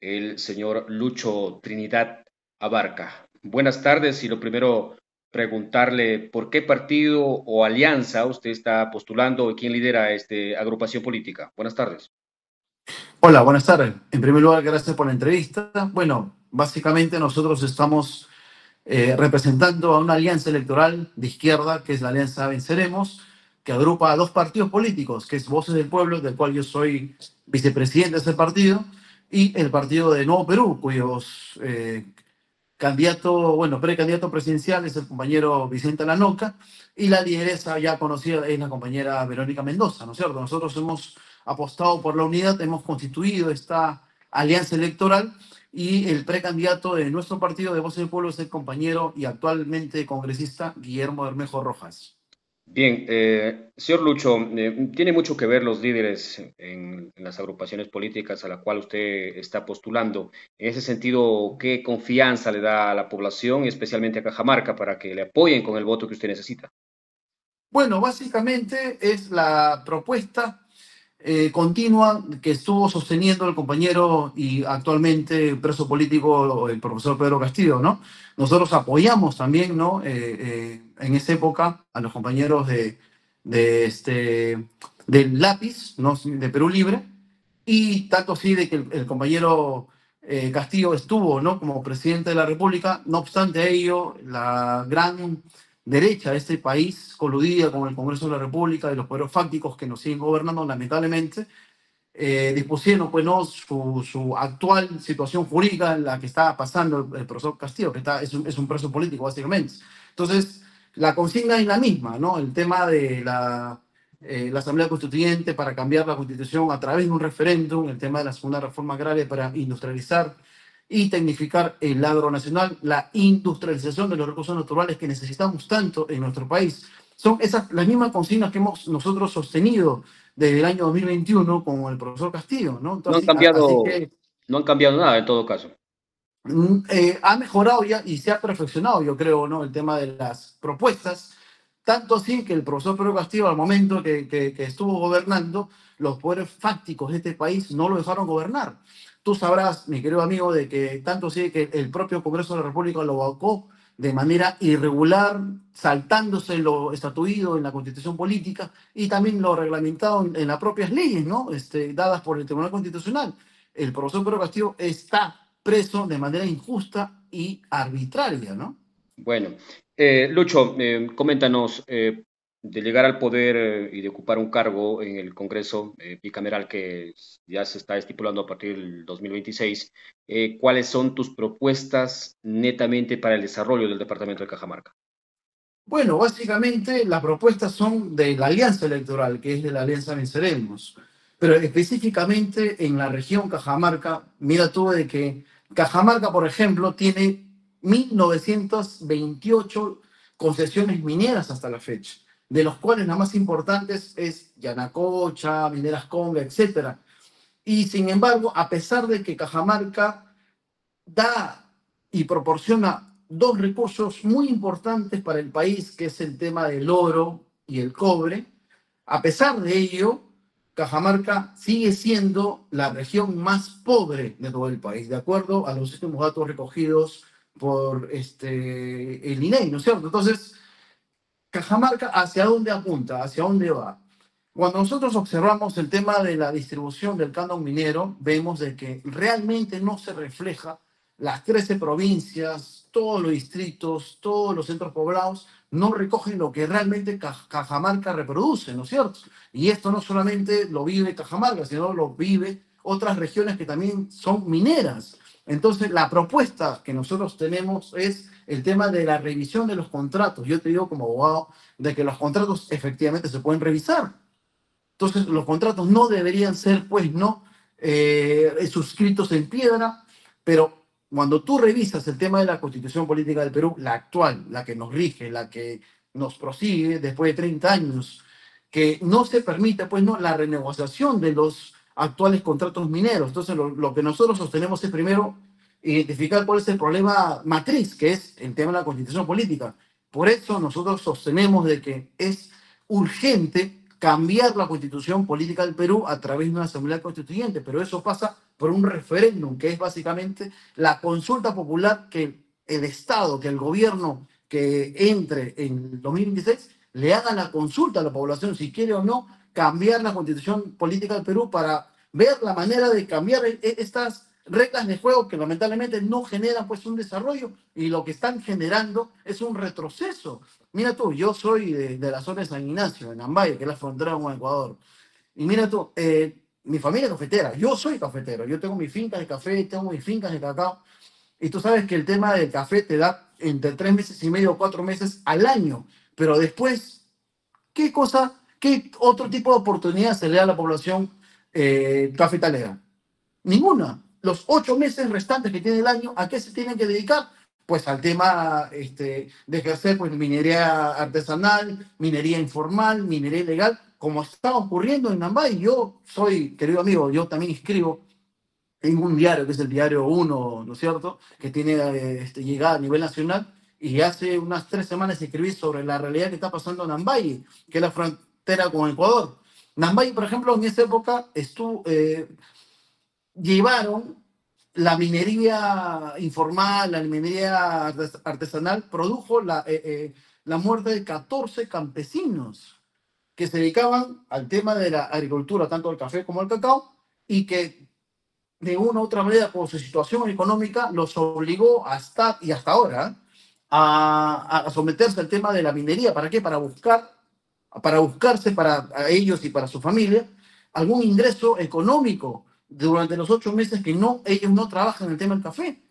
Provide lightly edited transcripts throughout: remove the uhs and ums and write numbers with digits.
el señor Lucho Trinidad Abarca. Buenas tardes y lo primero preguntarle por qué partido o alianza usted está postulando y quién lidera esta agrupación política. Buenas tardes. Hola, buenas tardes. En primer lugar, gracias por la entrevista. Bueno, básicamente nosotros estamos representando a una alianza electoral de izquierda, que es la Alianza Venceremos, que agrupa a dos partidos políticos, que es Voces del Pueblo, del cual yo soy vicepresidente de ese partido, y el Partido de Nuevo Perú, cuyos candidato, bueno, precandidato presidencial es el compañero Vicente Lanoca, y la lideresa ya conocida es la compañera Verónica Mendoza, ¿no es cierto? Nosotros hemos apostado por la unidad, hemos constituido esta alianza electoral y el precandidato de nuestro partido de Voz del Pueblo es el compañero y actualmente congresista Guillermo Bermejo Rojas. Bien, señor Lucho, tiene mucho que ver los líderes en las agrupaciones políticas a la cual usted está postulando. En ese sentido, ¿qué confianza le da a la población, especialmente a Cajamarca, para que le apoyen con el voto que usted necesita? Bueno, básicamente es la propuesta continua que estuvo sosteniendo el compañero y actualmente preso político, el profesor Pedro Castillo, ¿no? Nosotros apoyamos también, ¿no? En esa época a los compañeros del Lápiz, ¿no? De Perú Libre, y tanto así de que el compañero Castillo estuvo, ¿no? Como presidente de la República. No obstante ello, la gran derecha de este país, coludida con el Congreso de la República y los poderes fácticos que nos siguen gobernando, lamentablemente, dispusieron pues, ¿no? su actual situación jurídica en la que está pasando el profesor Castillo, que es un preso político, básicamente. Entonces, la consigna es la misma, ¿no? El tema de la Asamblea Constituyente para cambiar la Constitución a través de un referéndum, el tema de la segunda reforma agraria para industrializar y tecnificar el agro nacional, la industrialización de los recursos naturales que necesitamos tanto en nuestro país. Son esas las mismas consignas que hemos nosotros sostenido desde el año 2021 con el profesor Castillo, ¿no? No han Entonces, así cambiado, que no han cambiado nada en todo caso. ha mejorado ya y se ha perfeccionado, yo creo, ¿no? El tema de las propuestas, tanto así que el profesor Pedro Castillo, al momento que estuvo gobernando, los poderes fácticos de este país no lo dejaron gobernar. Tú sabrás, mi querido amigo, de que tanto así que el propio Congreso de la República lo vacó de manera irregular, saltándose lo estatuido en la Constitución política y también lo reglamentado en las propias leyes, ¿no? Dadas por el Tribunal Constitucional. El profesor Pedro Castillo está preso de manera injusta y arbitraria, ¿no? Bueno, Lucho, coméntanos, de llegar al poder y de ocupar un cargo en el Congreso bicameral que ya se está estipulando a partir del 2026, ¿cuáles son tus propuestas netamente para el desarrollo del departamento de Cajamarca? Bueno, básicamente las propuestas son de la alianza electoral, que es de la Alianza Venceremos, pero específicamente en la región Cajamarca, mira tú de que Cajamarca, por ejemplo, tiene 1928 concesiones mineras hasta la fecha, de los cuales las más importantes es Yanacocha, Mineras Conga, etcétera. Y sin embargo, a pesar de que Cajamarca da y proporciona dos recursos muy importantes para el país, que es el tema del oro y el cobre. A pesar de ello, Cajamarca sigue siendo la región más pobre de todo el país, de acuerdo a los últimos datos recogidos por el INEI, ¿no es cierto? Entonces, Cajamarca, ¿hacia dónde apunta? ¿Hacia dónde va? Cuando nosotros observamos el tema de la distribución del canon minero, vemos de que realmente no se refleja las 13 provincias, todos los distritos, todos los centros poblados, no recogen lo que realmente Cajamarca reproduce, ¿no es cierto? Y esto no solamente lo vive Cajamarca, sino lo vive otras regiones que también son mineras. Entonces, la propuesta que nosotros tenemos es el tema de la revisión de los contratos. Yo te digo como abogado de que los contratos efectivamente se pueden revisar. Entonces, los contratos no deberían ser, pues, no suscritos en piedra, pero cuando tú revisas el tema de la Constitución Política del Perú, la actual, la que nos rige, la que nos prosigue después de 30 años, que no se permite, pues, no, la renegociación de los actuales contratos mineros. Entonces, lo que nosotros sostenemos es primero identificar cuál es el problema matriz, que es el tema de la Constitución Política. Por eso nosotros sostenemos de que es urgente cambiar la constitución política del Perú a través de una asamblea constituyente, pero eso pasa por un referéndum, que es básicamente la consulta popular que el Estado, que el gobierno que entre en el 2026 le haga la consulta a la población si quiere o no cambiar la constitución política del Perú para ver la manera de cambiar estas reglas de juego que lamentablemente no generan pues un desarrollo y lo que están generando es un retroceso. Mira tú, yo soy de la zona de San Ignacio, en Ambaye, que es la frontera con Ecuador. Y mira tú, mi familia es cafetera, yo soy cafetero, yo tengo mis fincas de café, tengo mis fincas de cacao, y tú sabes que el tema del café te da entre 3 meses y medio o 4 meses al año, pero después, ¿qué cosa, qué otro tipo de oportunidad se le da a la población cafetalera? Ninguna. Los 8 meses restantes que tiene el año, ¿a qué se tienen que dedicar? Pues al tema de ejercer pues, minería artesanal, minería informal, minería ilegal, como está ocurriendo en Nambay. Yo soy, querido amigo, yo también escribo en un diario que es el Diario Uno, ¿no es cierto?, que tiene llegada a nivel nacional, y hace unas 3 semanas escribí sobre la realidad que está pasando en Nambaye, que es la frontera con Ecuador. Nambaye, por ejemplo, en esa época llevaron la minería informal, la minería artesanal, produjo la muerte de 14 campesinos que se dedicaban al tema de la agricultura, tanto al café como al cacao, y que de una u otra manera, por su situación económica, los obligó hasta, y hasta ahora, a someterse al tema de la minería. ¿Para qué? Para buscarse para a ellos y para su familia algún ingreso económico durante los 8 meses que no, ellos no trabajan en el tema del café.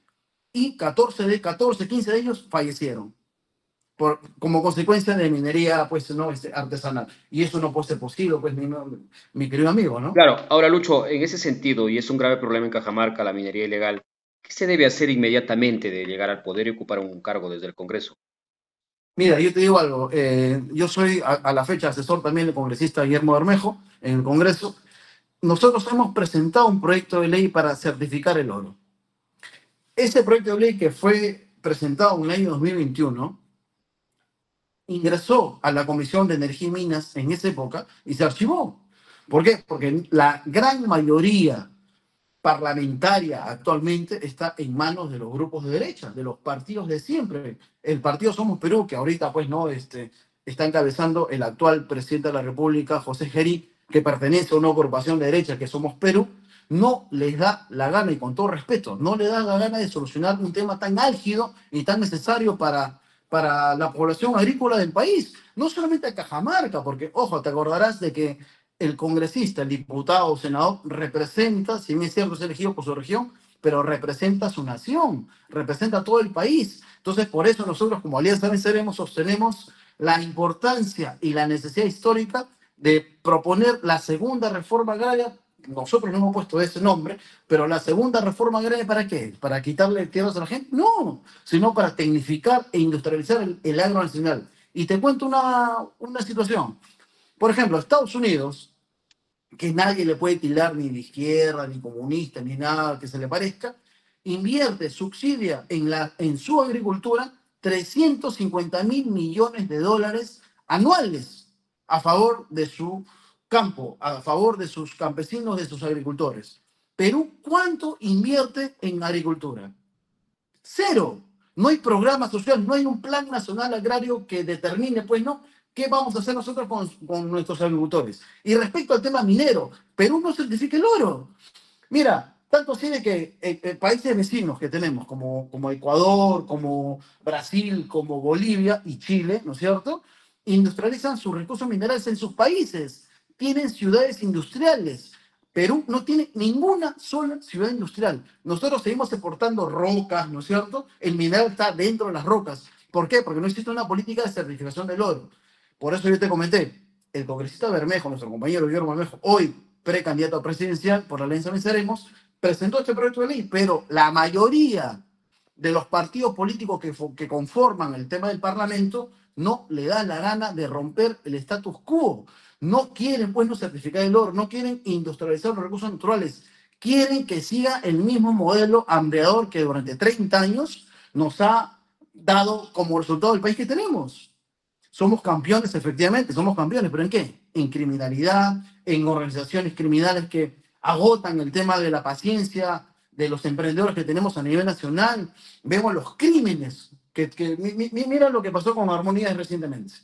Y 15 de ellos fallecieron como consecuencia de minería pues, no, artesanal. Y eso no puede ser posible, pues, mi querido amigo, ¿no? Claro, ahora Lucho, en ese sentido, y es un grave problema en Cajamarca, la minería ilegal, ¿qué se debe hacer inmediatamente de llegar al poder y ocupar un cargo desde el Congreso? Mira, yo te digo algo, yo soy a la fecha asesor también del congresista Guillermo Bermejo en el Congreso. Nosotros hemos presentado un proyecto de ley para certificar el oro. Ese proyecto de ley que fue presentado en el año 2021 ingresó a la Comisión de Energía y Minas en esa época y se archivó. ¿Por qué? Porque la gran mayoría parlamentaria actualmente está en manos de los grupos de derecha, de los partidos de siempre. El partido Somos Perú, que ahorita pues no está encabezando el actual presidente de la República, José Gerí, que pertenece a una agrupación de derecha que Somos Perú, no les da la gana, y con todo respeto, no le da la gana de solucionar un tema tan álgido y tan necesario para la población agrícola del país. No solamente a Cajamarca, porque, ojo, te acordarás de que el congresista, el diputado o senador representa, si bien es cierto, es elegido por su región, pero representa a su nación, representa a todo el país. Entonces, por eso nosotros como Alianza Venceremos sostenemos la importancia y la necesidad histórica de proponer la segunda reforma agraria. Nosotros no hemos puesto ese nombre, pero la segunda reforma agraria, ¿para qué? ¿Para quitarle tierras a la gente? No, sino para tecnificar e industrializar el agro nacional. Y te cuento una situación. Por ejemplo, Estados Unidos, que nadie le puede tildar ni de izquierda, ni comunista, ni nada que se le parezca, invierte, subsidia en su agricultura 350.000 millones de dólares anuales a favor de su campo, a favor de sus campesinos, de sus agricultores. Perú, ¿cuánto invierte en agricultura? Cero. No hay programa social, no hay un plan nacional agrario que determine, pues no, qué vamos a hacer nosotros con nuestros agricultores. Y respecto al tema minero, Perú no certifica el oro. Mira, tanto así de que países vecinos que tenemos, como Ecuador, como Brasil, como Bolivia y Chile, ¿no es cierto?, industrializan sus recursos minerales en sus países. Tienen ciudades industriales. Perú no tiene ninguna sola ciudad industrial. Nosotros seguimos exportando rocas, ¿no es cierto? El mineral está dentro de las rocas. ¿Por qué? Porque no existe una política de certificación del oro. Por eso yo te comenté, el congresista Bermejo, nuestro compañero Guillermo Bermejo, hoy precandidato presidencial por la Alianza Venceremos, presentó este proyecto de ley, pero la mayoría de los partidos políticos que conforman el tema del Parlamento no le da la gana de romper el status quo. No quieren, pues, no certificar el oro, no quieren industrializar los recursos naturales, quieren que siga el mismo modelo hambreador que durante 30 años nos ha dado como resultado el país que tenemos. Somos campeones, efectivamente, somos campeones, pero ¿en qué? en criminalidad, en organizaciones criminales que agotan el tema de la paciencia de los emprendedores que tenemos a nivel nacional. Vemos los crímenes, mira lo que pasó con Armonías recientemente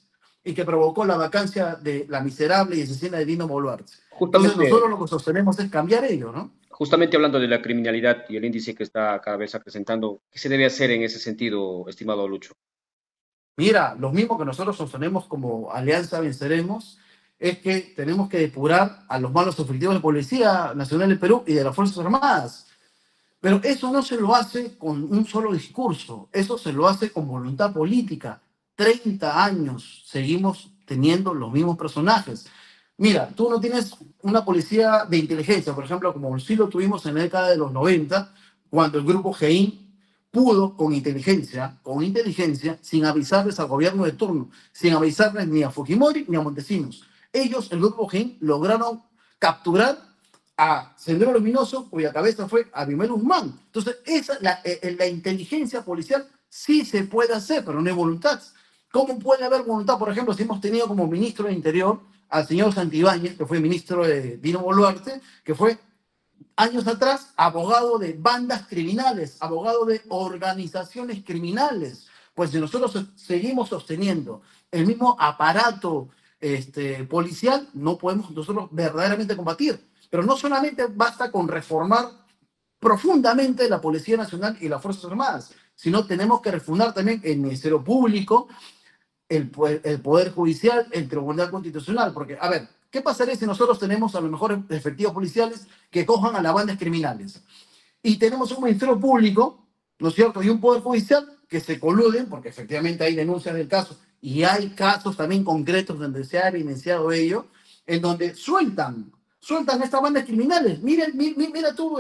y que provocó la vacancia de la miserable y asesina de Dino Boluarte. Entonces Justamente, nosotros lo que sostenemos es cambiar ello, ¿no? justamente hablando de la criminalidad y el índice que está cada vez acrecentando, ¿qué se debe hacer en ese sentido, estimado Lucho? Mira, lo mismo que nosotros sostenemos como Alianza Venceremos es que tenemos que depurar a los malos efectivos de Policía Nacional del Perú y de las Fuerzas Armadas. Pero eso no se lo hace con un solo discurso, eso se lo hace con voluntad política. 30 años seguimos teniendo los mismos personajes. Mira, tú no tienes una policía de inteligencia, por ejemplo, como sí lo tuvimos en la década de los 90, cuando el grupo GEIN pudo con inteligencia, sin avisarles al gobierno de turno, sin avisarles ni a Fujimori ni a Montesinos. Ellos, el grupo GEIN, lograron capturar a Sendero Luminoso, cuya cabeza fue Abimel Guzmán. Entonces, la inteligencia policial sí se puede hacer, pero no hay voluntad. ¿Cómo puede haber voluntad? Por ejemplo, si hemos tenido como ministro de Interior al señor Santibáñez, que fue ministro de Dino Boluarte, que fue años atrás abogado de bandas criminales, abogado de organizaciones criminales. Pues si nosotros seguimos sosteniendo el mismo aparato policial, no podemos nosotros verdaderamente combatir. Pero no solamente basta con reformar profundamente la Policía Nacional y las Fuerzas Armadas, sino tenemos que refundar también el Ministerio Público, el Poder Judicial, el Tribunal Constitucional. Porque, a ver, ¿qué pasaría si nosotros tenemos a los mejores efectivos policiales que cojan a las bandas criminales? Y tenemos un Ministerio Público, ¿no es cierto? Y un Poder Judicial que se coluden, porque efectivamente hay denuncias del caso, y hay casos también concretos donde se ha evidenciado ello, en donde sueltan estas bandas criminales. Mira tú,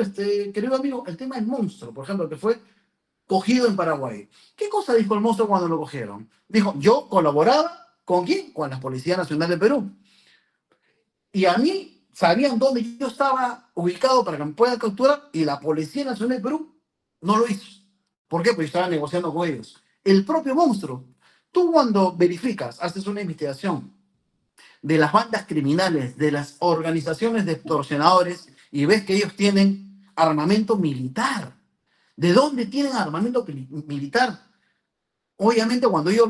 querido amigo, el tema del monstruo, por ejemplo, que fue cogido en Paraguay. ¿Qué cosa dijo el monstruo cuando lo cogieron? Dijo, yo colaboraba con quién? Con la Policía Nacional de Perú. Y a mí sabían dónde yo estaba ubicado para que me puedan capturar y la Policía Nacional de Perú no lo hizo. ¿Por qué? Porque estaba negociando con ellos. El propio monstruo. Tú cuando verificas, haces una investigación de las bandas criminales, de las organizaciones de extorsionadores y ves que ellos tienen armamento militar. ¿De dónde tienen armamento militar? Obviamente, cuando ellos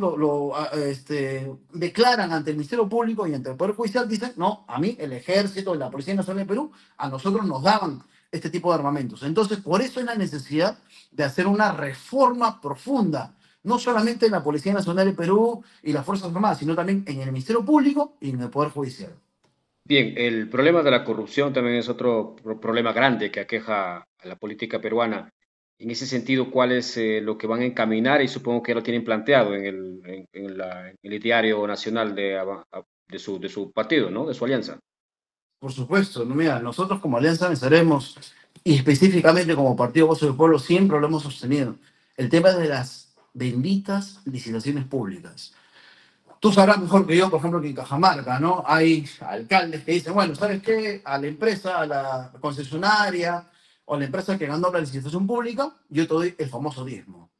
declaran ante el Ministerio Público y ante el Poder Judicial, dicen, no, a mí, el Ejército y la Policía Nacional de Perú, a nosotros nos daban este tipo de armamentos. Entonces, por eso hay la necesidad de hacer una reforma profunda, no solamente en la Policía Nacional de Perú y las Fuerzas Armadas, sino también en el Ministerio Público y en el Poder Judicial. Bien, el problema de la corrupción también es otro problema grande que aqueja a la política peruana. En ese sentido, ¿cuál es lo que van a encaminar? Y supongo que ya lo tienen planteado en el diario nacional de su partido, ¿no? De su alianza. Por supuesto, no, mira, nosotros como Alianza Venceremos y específicamente como Partido Voz del Pueblo siempre lo hemos sostenido. El tema de las benditas licitaciones públicas. Tú sabrás mejor que yo, por ejemplo, que en Cajamarca, ¿no? Hay alcaldes que dicen, bueno, ¿sabes qué? A la empresa, a la concesionaria o a la empresa que ganó la licitación pública, yo te doy el famoso diezmo.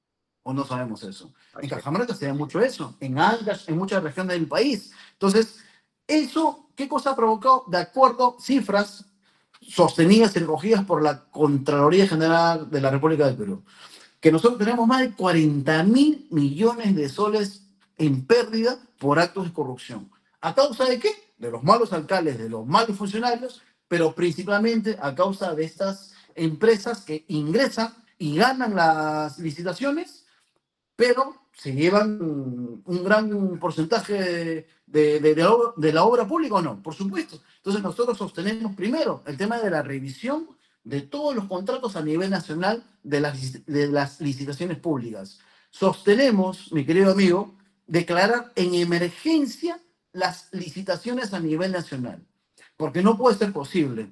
O no sabemos eso. En Así es. Cajamarca se da mucho eso, en Ancash, en muchas regiones del país. Entonces, eso, ¿qué cosa ha provocado? De acuerdo, cifras sostenidas y recogidas por la Contraloría General de la República del Perú, que nosotros tenemos más de 40.000 millones de soles en pérdida por actos de corrupción. ¿A causa de qué? De los malos alcaldes, de los malos funcionarios, pero principalmente a causa de estas empresas que ingresan y ganan las licitaciones, pero se llevan un gran porcentaje de la obra pública o no, por supuesto. Entonces nosotros sostenemos primero el tema de la revisión de todos los contratos a nivel nacional de las licitaciones públicas. Sostenemos, mi querido amigo, declarar en emergencia las licitaciones a nivel nacional, porque no puede ser posible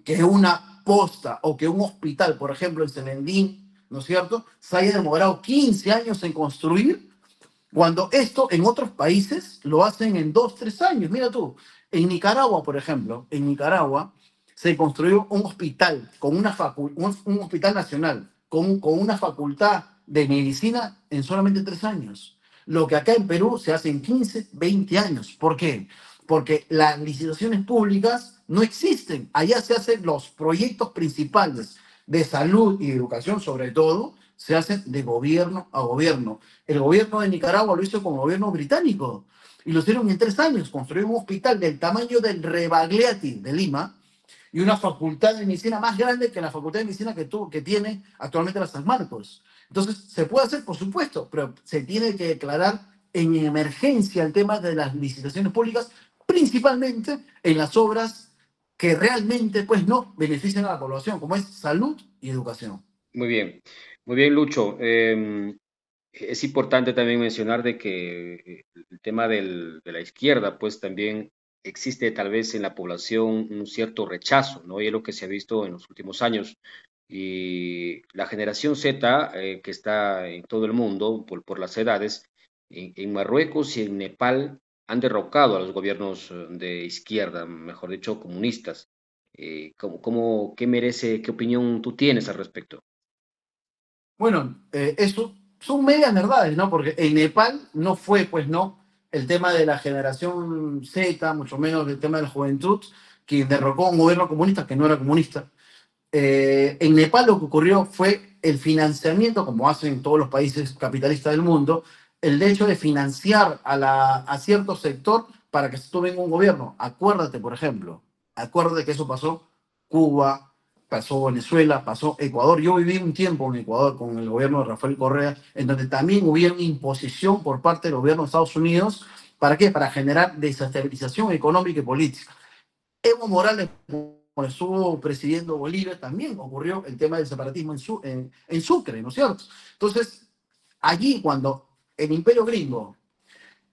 que una posta o que un hospital, por ejemplo, en Selendín, ¿no es cierto?, se haya demorado 15 años en construir, cuando esto en otros países lo hacen en 2, 3 años. Mira tú, en Nicaragua, por ejemplo, en Nicaragua se construyó un hospital, un hospital nacional, con una facultad de medicina en solamente 3 años. Lo que acá en Perú se hace en 15, 20 años. ¿Por qué? porque las licitaciones públicas no existen. Allá se hacen los proyectos principales de salud y educación, sobre todo, se hacen de gobierno a gobierno. El gobierno de Nicaragua lo hizo con el gobierno británico y lo hicieron en 3 años. Construyeron un hospital del tamaño del Rebagliati de Lima y una facultad de medicina más grande que la facultad de medicina que tiene actualmente la San Marcos. Entonces, se puede hacer, por supuesto, pero se tiene que declarar en emergencia el tema de las licitaciones públicas, principalmente en las obras que realmente pues, no benefician a la población, como es salud y educación. Muy bien, Lucho. Es importante también mencionar de que el tema de la izquierda, pues también existe tal vez en la población un cierto rechazo, ¿no? Y es lo que se ha visto en los últimos años. Y la generación Z, que está en todo el mundo por las edades, en Marruecos y en Nepal han derrocado a los gobiernos de izquierda, mejor dicho, comunistas. ¿Qué merece, qué opinión tú tienes al respecto? Bueno, eso son medias verdades, ¿no? Porque en Nepal no fue, pues no, el tema de la generación Z, mucho menos el tema de la juventud, quien derrocó a un gobierno comunista que no era comunista. En Nepal lo que ocurrió fue el financiamiento, como hacen todos los países capitalistas del mundo, el hecho de financiar a cierto sector para que se tome un gobierno. Acuérdate, por ejemplo, acuérdate que eso pasó Cuba, pasó Venezuela, pasó Ecuador. Yo viví un tiempo en Ecuador con el gobierno de Rafael Correa, en donde también hubo una imposición por parte del gobierno de Estados Unidos. ¿Para qué? Para generar desestabilización económica y política. Evo Morales, cuando estuvo presidiendo Bolivia, también ocurrió el tema del separatismo en Sucre, ¿no es cierto? Entonces, allí cuando el imperio gringo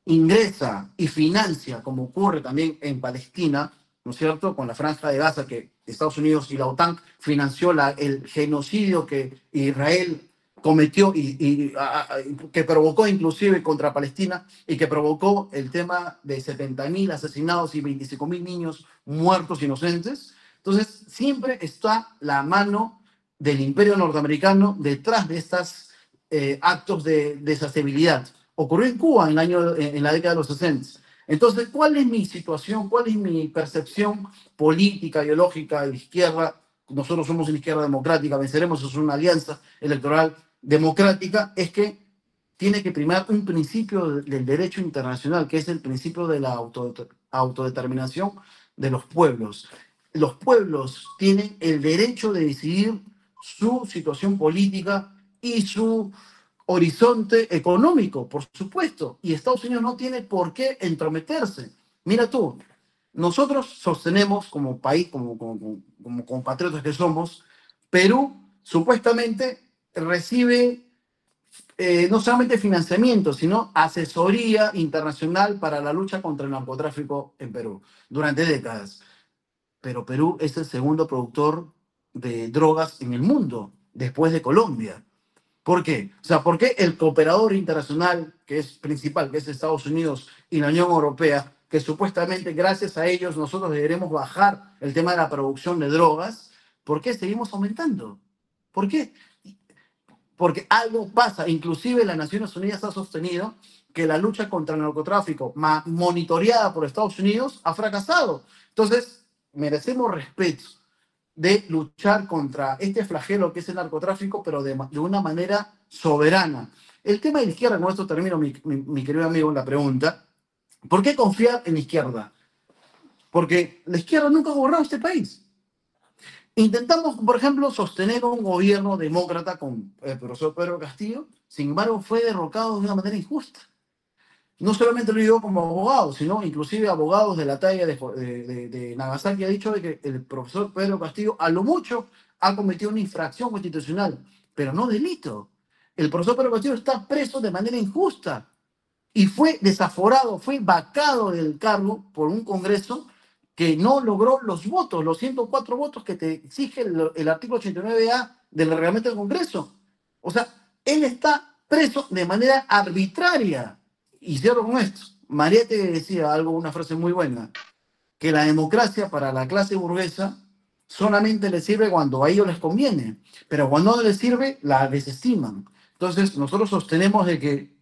ingresa y financia, como ocurre también en Palestina, ¿no es cierto?, con la Franja de Gaza, que Estados Unidos y la OTAN financió el genocidio que Israel cometió que provocó inclusive contra Palestina y que provocó el tema de 70.000 asesinados y 25.000 niños muertos inocentes. Entonces, siempre está la mano del imperio norteamericano detrás de estos actos de desestabilidad. Ocurrió en Cuba en la década de los 60. Entonces, ¿cuál es mi situación? ¿Cuál es mi percepción política, ideológica de la izquierda? Nosotros somos una izquierda democrática, venceremos, es una alianza electoral democrática, es que tiene que primar un principio del derecho internacional, que es el principio de la autodeterminación de los pueblos. Los pueblos tienen el derecho de decidir su situación política y su horizonte económico, por supuesto, y Estados Unidos no tiene por qué entrometerse. Mira tú, nosotros sostenemos como país, como compatriotas que somos, Perú supuestamente recibe no solamente financiamiento, sino asesoría internacional para la lucha contra el narcotráfico en Perú durante décadas. Pero Perú es el segundo productor de drogas en el mundo, después de Colombia. ¿Por qué? O sea, ¿por qué el cooperador internacional que es principal, que es Estados Unidos y la Unión Europea, que supuestamente gracias a ellos nosotros deberemos bajar el tema de la producción de drogas, ¿por qué seguimos aumentando? ¿Por qué? Porque algo pasa. Inclusive las Naciones Unidas ha sostenido que la lucha contra el narcotráfico, monitoreada por Estados Unidos, ha fracasado. Entonces, merecemos respeto de luchar contra este flagelo que es el narcotráfico, pero de una manera soberana. El tema de la izquierda, con esto termino, mi querido amigo, la pregunta. ¿Por qué confiar en la izquierda? Porque la izquierda nunca ha gobernado este país. Intentamos, por ejemplo, sostener un gobierno demócrata con el profesor Pedro Castillo, sin embargo, fue derrocado de una manera injusta. No solamente lo digo como abogado, sino inclusive abogados de la talla de Nagasaki ha dicho de que el profesor Pedro Castillo a lo mucho ha cometido una infracción constitucional, pero no delito. El profesor Pedro Castillo está preso de manera injusta y fue desaforado, fue vacado del cargo por un Congreso que no logró los votos, los 104 votos que te exige el artículo 89A del reglamento del Congreso. O sea, él está preso de manera arbitraria. Y cierro con esto. Mariette decía algo, una frase muy buena, que la democracia para la clase burguesa solamente le sirve cuando a ellos les conviene, pero cuando no les sirve, la desestiman. Entonces, nosotros sostenemos de que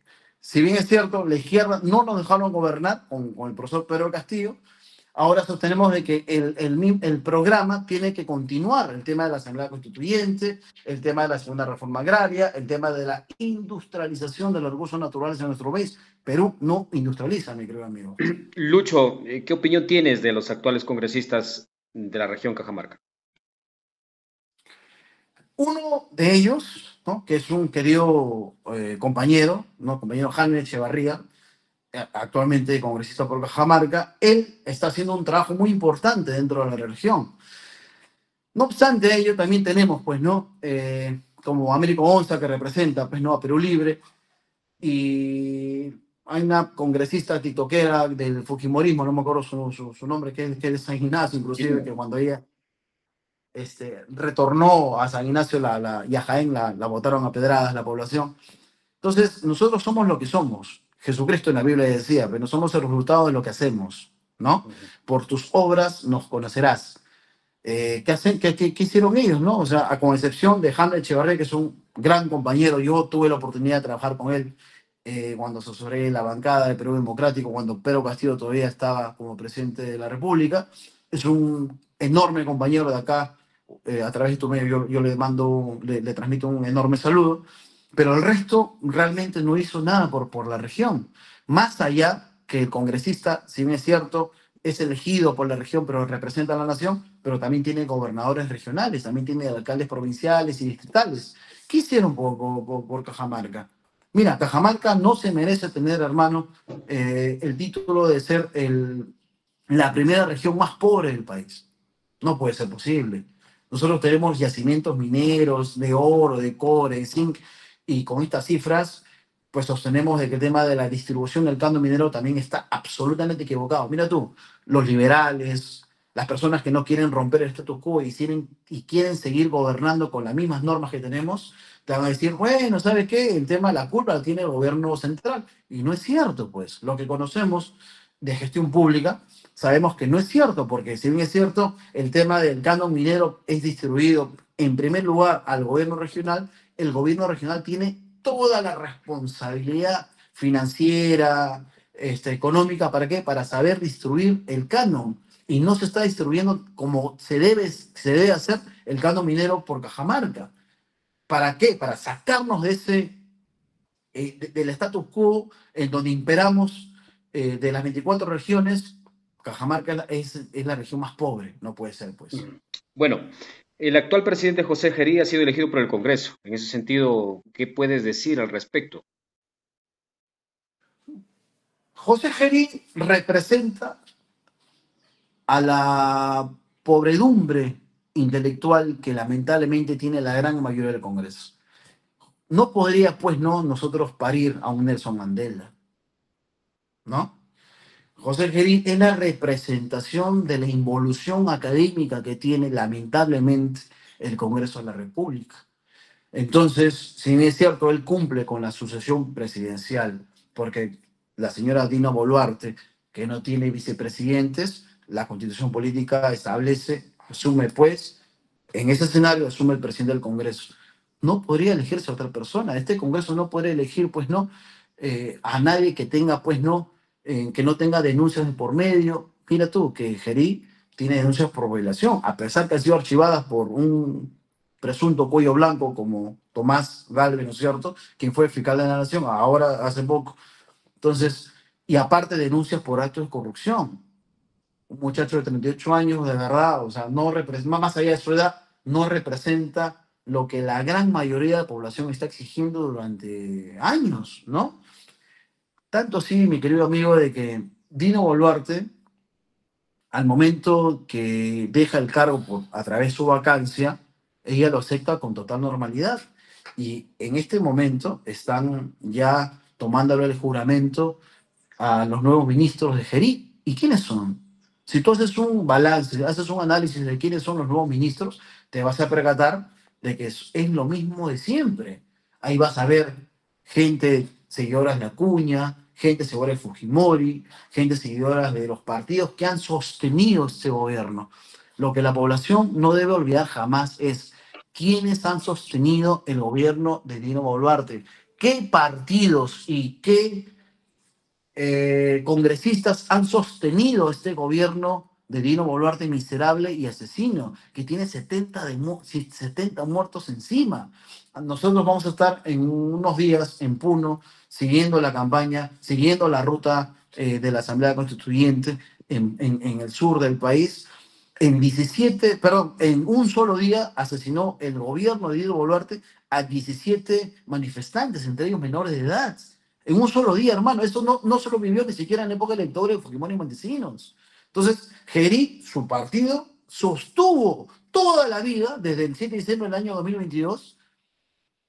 Si bien es cierto, la izquierda no nos dejaron gobernar con el profesor Pedro Castillo, ahora sostenemos de que el programa tiene que continuar, el tema de la Asamblea Constituyente, el tema de la segunda reforma agraria, el tema de la industrialización de los recursos naturales en nuestro país. Perú no industrializa, mi querido amigo. Lucho, ¿qué opinión tienes de los actuales congresistas de la región Cajamarca? Uno de ellos, ¿no? Que es un querido compañero, ¿no? Compañero Jaime Echevarría, actualmente congresista por Cajamarca, él está haciendo un trabajo muy importante dentro de la región. No obstante ello, también tenemos, pues, ¿no? Como Américo Onza, que representa, pues, ¿no? A Perú Libre, y hay una congresista tiktokera del Fujimorismo, no me acuerdo su nombre, que es de San Ignacio, inclusive, que cuando ella retornó a San Ignacio y a Jaén la botaron a pedradas la población. Entonces, nosotros somos lo que somos. Jesucristo en la Biblia decía, pero no somos el resultado de lo que hacemos, ¿no? Por tus obras nos conocerás. ¿Qué hicieron ellos, no? O sea, con excepción de Hamlet Echevarría, que es un gran compañero, yo tuve la oportunidad de trabajar con él cuando asesoré la bancada de Perú Democrático, cuando Pedro Castillo todavía estaba como presidente de la República. Es un enorme compañero de acá, a través de tu medio yo le mando, le transmito un enorme saludo, pero el resto realmente no hizo nada por la región. Más allá que el congresista, si bien es cierto, es elegido por la región, pero representa a la nación, pero también tiene gobernadores regionales, también tiene alcaldes provinciales y distritales. ¿Qué hicieron por Cajamarca? Mira, Cajamarca no se merece tener, hermano, el título de ser la primera región más pobre del país. No puede ser posible. Nosotros tenemos yacimientos mineros de oro, de cobre, de zinc, y con estas cifras, pues sostenemos de que el tema de la distribución del canon minero también está absolutamente equivocado. Mira tú, los liberales, las personas que no quieren romper el status quo y quieren seguir gobernando con las mismas normas que tenemos, te van a decir, bueno, ¿sabes qué? El tema de la culpa la tiene el gobierno central. Y no es cierto, pues. Lo que conocemos de gestión pública, sabemos que no es cierto, porque si bien es cierto, el tema del canon minero es distribuido en primer lugar al gobierno regional, el gobierno regional tiene toda la responsabilidad financiera, económica, ¿para qué? Para saber distribuir el canon. Y no se está distribuyendo como se debe hacer el canon minero por Cajamarca. ¿Para qué? Para sacarnos de del status quo en donde imperamos de las 24 regiones. Cajamarca es la región más pobre, no puede ser, pues. Bueno, el actual presidente José Gerí ha sido elegido por el Congreso. En ese sentido, ¿qué puedes decir al respecto? José Gerí representa a la pobredumbre intelectual que lamentablemente tiene la gran mayoría del Congreso. No podría, pues, no, nosotros parir a un Nelson Mandela, ¿no? José Gerí es la representación de la involución académica que tiene lamentablemente el Congreso de la República. Entonces, si bien es cierto, él cumple con la sucesión presidencial, porque la señora Dina Boluarte, que no tiene vicepresidentes, la constitución política establece, asume pues, en ese escenario asume el presidente del Congreso. No podría elegirse a otra persona. Este Congreso no puede elegir, pues no, a nadie que tenga, pues no, que no tenga denuncias de por medio. Mira tú, que Gerí tiene denuncias por violación, a pesar que han sido archivadas por un presunto cuello blanco como Tomás Galvez, ¿no es cierto?, quien fue fiscal de la Nación, ahora hace poco. Entonces, y aparte denuncias por actos de corrupción. Un muchacho de 38 años, de verdad, o sea, no representa, más allá de su edad, no representa lo que la gran mayoría de la población está exigiendo durante años, ¿no? Tanto sí, mi querido amigo, de que Dino Boluarte, al momento que deja el cargo a través de su vacancia, ella lo acepta con total normalidad. Y en este momento están ya tomándole el juramento a los nuevos ministros de Gerí. ¿Y quiénes son? Si tú haces un balance, haces un análisis de quiénes son los nuevos ministros, te vas a percatar de que es lo mismo de siempre. Ahí vas a ver gente seguidora de la Acuña, gente seguidora de Fujimori, gente seguidora de los partidos que han sostenido este gobierno. Lo que la población no debe olvidar jamás es quiénes han sostenido el gobierno de Dino Boluarte, qué partidos y qué congresistas han sostenido este gobierno de Dino Boluarte miserable y asesino, que tiene 70 muertos encima. Nosotros vamos a estar en unos días en Puno, siguiendo la campaña, siguiendo la ruta de la Asamblea Constituyente en el sur del país. En un solo día asesinó el gobierno de Dino Boluarte a 17 manifestantes, entre ellos menores de edad. En un solo día, hermano. Eso no se lo vivió ni siquiera en la época electoral de Fujimori y Montesinos. Entonces, Geri, su partido, sostuvo toda la vida, desde el 7 de diciembre del año 2022,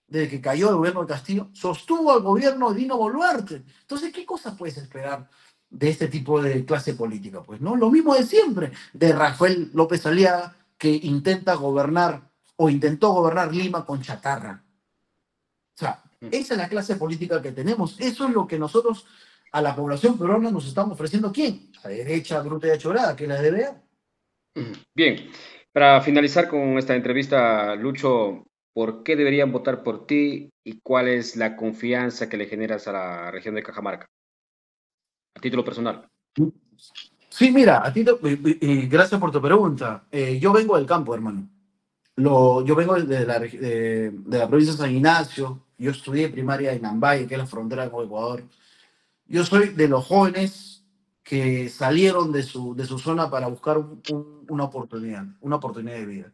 desde que cayó el gobierno de Castillo, sostuvo al gobierno de Dino Boluarte. Entonces, ¿qué cosas puedes esperar de este tipo de clase política? Pues, ¿no? Lo mismo de siempre, de Rafael López Aliaga, que intenta gobernar o intentó gobernar Lima con chatarra. O sea, esa es la clase política que tenemos. Eso es lo que nosotros a la población peruana nos estamos ofreciendo. ¿Quién? La derecha bruta y achorada, que es la DBA. Bien, para finalizar con esta entrevista, Lucho, ¿por qué deberían votar por ti y cuál es la confianza que le generas a la región de Cajamarca? A título personal. Sí, mira, gracias por tu pregunta. Yo vengo del campo, hermano. Yo vengo de la provincia de San Ignacio. Yo estudié primaria en Ambaye, que es la frontera con Ecuador. Yo soy de los jóvenes que salieron de su zona para buscar una oportunidad de vida.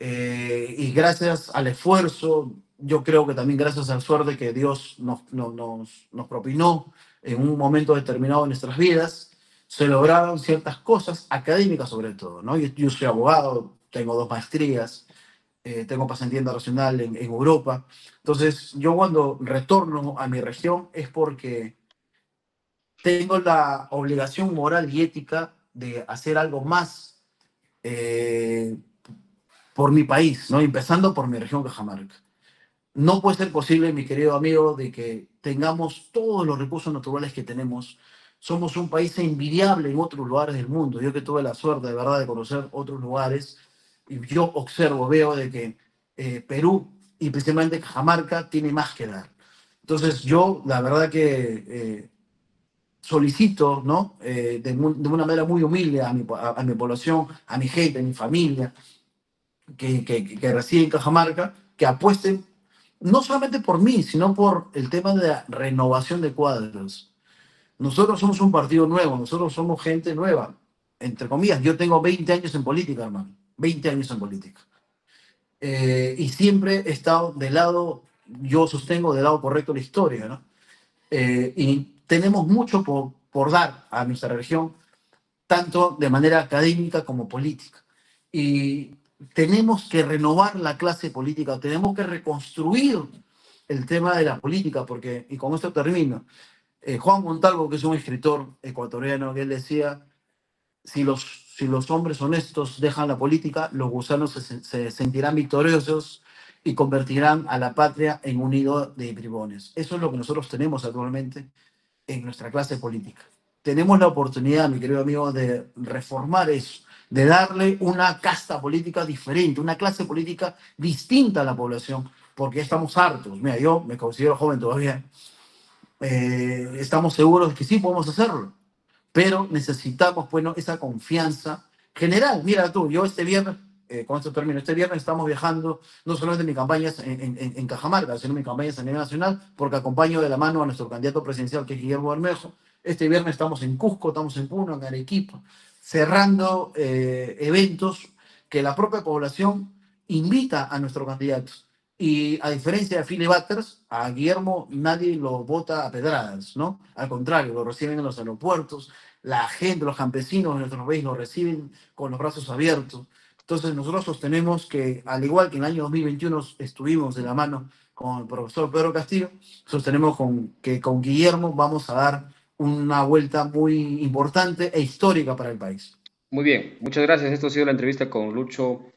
Y gracias al esfuerzo, yo creo que también gracias al suerte que Dios nos propinó en un momento determinado de nuestras vidas, se lograron ciertas cosas académicas sobre todo, ¿no? Yo soy abogado, tengo 2 maestrías, tengo pasantía internacional en Europa. Entonces, yo cuando retorno a mi región es porque tengo la obligación moral y ética de hacer algo más eh, por mi país, ¿no? Empezando por mi región Cajamarca. No puede ser posible, mi querido amigo, de que tengamos todos los recursos naturales que tenemos. Somos un país envidiable en otros lugares del mundo. Yo que tuve la suerte de verdad de conocer otros lugares, y yo observo, veo de que Perú y principalmente Cajamarca tiene más que dar. Entonces yo, la verdad que solicito, ¿no? De una manera muy humilde a mi población, a mi gente, a mi familia, que reside en Cajamarca, que apuesten no solamente por mí, sino por el tema de la renovación de cuadros. Nosotros somos un partido nuevo, nosotros somos gente nueva, entre comillas. Yo tengo 20 años en política, hermano, 20 años en política. Y siempre he estado del lado, yo sostengo del lado correcto la historia, ¿no? Y tenemos mucho por dar a nuestra región, tanto de manera académica como política. Y tenemos que renovar la clase política, tenemos que reconstruir el tema de la política, porque, y con esto termino, Juan Montalvo, que es un escritor ecuatoriano, que él decía, si los hombres honestos dejan la política, los gusanos se sentirán victoriosos y convertirán a la patria en un nido de bribones. Eso es lo que nosotros tenemos actualmente en nuestra clase política. Tenemos la oportunidad, mi querido amigo, de reformar eso, de darle una casta política diferente, una clase política distinta a la población, porque estamos hartos. Mira, yo me considero joven todavía. Estamos seguros de que sí podemos hacerlo, pero necesitamos, bueno, esa confianza general. Mira tú, yo este viernes, con esto termino, este viernes estamos viajando, no solamente en mi campaña en Cajamarca, sino en mi campaña a nivel nacional, porque acompaño de la mano a nuestro candidato presidencial, que es Guillermo Bermejo. Este viernes estamos en Cusco, estamos en Puno, en Arequipa, cerrando eventos que la propia población invita a nuestro candidato. Y a diferencia de Philly Butters, a Guillermo nadie lo vota a pedradas, ¿no? Al contrario, lo reciben en los aeropuertos, la gente, los campesinos de nuestro país lo reciben con los brazos abiertos. Entonces nosotros sostenemos que, al igual que en el año 2021 estuvimos de la mano con el profesor Pedro Castillo, sostenemos que con Guillermo vamos a dar una vuelta muy importante e histórica para el país. Muy bien, muchas gracias. Esto ha sido la entrevista con Lucho